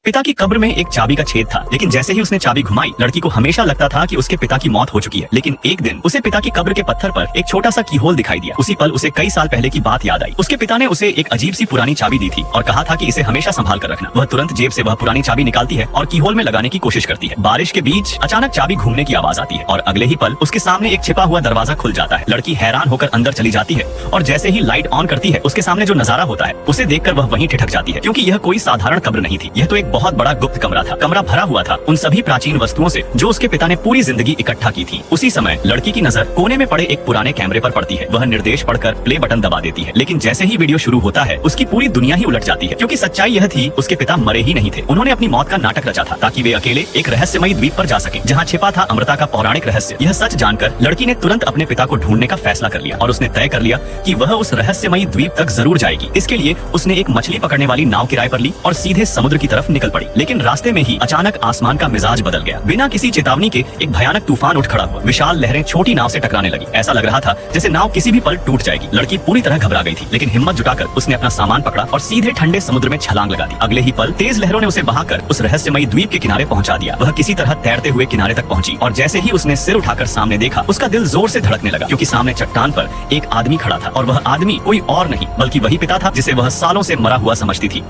पिता की कब्र में एक चाबी का छेद था, लेकिन जैसे ही उसने चाबी घुमाई, लड़की को हमेशा लगता था कि उसके पिता की मौत हो चुकी है। लेकिन एक दिन उसे पिता की कब्र के पत्थर पर एक छोटा सा कीहोल दिखाई दिया। उसी पल उसे कई साल पहले की बात याद आई। उसके पिता ने उसे एक अजीब सी पुरानी चाबी दी थी और कहा था कि इसे हमेशा संभाल कर रखना। वह तुरंत जेब से वह पुरानी चाबी निकालती है और कीहोल में लगाने की कोशिश करती है। बारिश के बीच अचानक चाबी घूमने की आवाज आती है और अगले ही पल उसके सामने एक छिपा हुआ दरवाजा खुल जाता है। लड़की हैरान होकर अंदर चली जाती है और जैसे ही लाइट ऑन करती है, उसके सामने जो नजारा होता है उसे देखकर वह वहीं ठिठक जाती है, क्योंकि यह कोई साधारण कब्र नहीं थी। यह तो एक बहुत बड़ा गुप्त कमरा था। कमरा भरा हुआ था उन सभी प्राचीन वस्तुओं से जो उसके पिता ने पूरी जिंदगी इकट्ठा की थी। उसी समय लड़की की नजर कोने में पड़े एक पुराने कैमरे पर पड़ती है। वह निर्देश पढ़कर प्ले बटन दबा देती है, लेकिन जैसे ही वीडियो शुरू होता है उसकी पूरी दुनिया ही उलट जाती है, क्योंकि सच्चाई यह थी उसके पिता मरे ही नहीं थे। उन्होंने अपनी मौत का नाटक रचा था ताकि वे अकेले एक रहस्यमयी द्वीप पर जा सके जहाँ छिपा था अमृता का पौराणिक रहस्य। यह सच जानकर लड़की ने तुरंत अपने पिता को ढूंढने का फैसला कर लिया और उसने तय कर लिया कि वह उस रहस्यमयी द्वीप तक जरूर जाएगी। इसके लिए उसने एक मछली पकड़ने वाली नाव किराए पर ली और सीधे समुद्र की तरफ निकल पड़ी। लेकिन रास्ते में ही अचानक आसमान का मिजाज बदल गया। बिना किसी चेतावनी के एक भयानक तूफान उठ खड़ा हुआ। विशाल लहरें छोटी नाव से टकराने लगी। ऐसा लग रहा था जैसे नाव किसी भी पल टूट जाएगी। लड़की पूरी तरह घबरा गई थी, लेकिन हिम्मत जुटाकर उसने अपना सामान पकड़ा और सीधे ठंडे समुद्र में छलांग लगा दी। अगले ही पल तेज लहरों ने उसे बहाकर उस रहस्यमयी द्वीप के किनारे पहुंचा दिया। वह किसी तरह तैरते हुए किनारे तक पहुंची और जैसे ही उसने सिर उठाकर सामने देखा, उसका दिल जोर से धड़कने लगा, क्योंकि सामने चट्टान पर एक आदमी खड़ा था और वह आदमी कोई और नहीं बल्कि वही पिता था जिसे वह सालों से मरा हुआ समझती थी।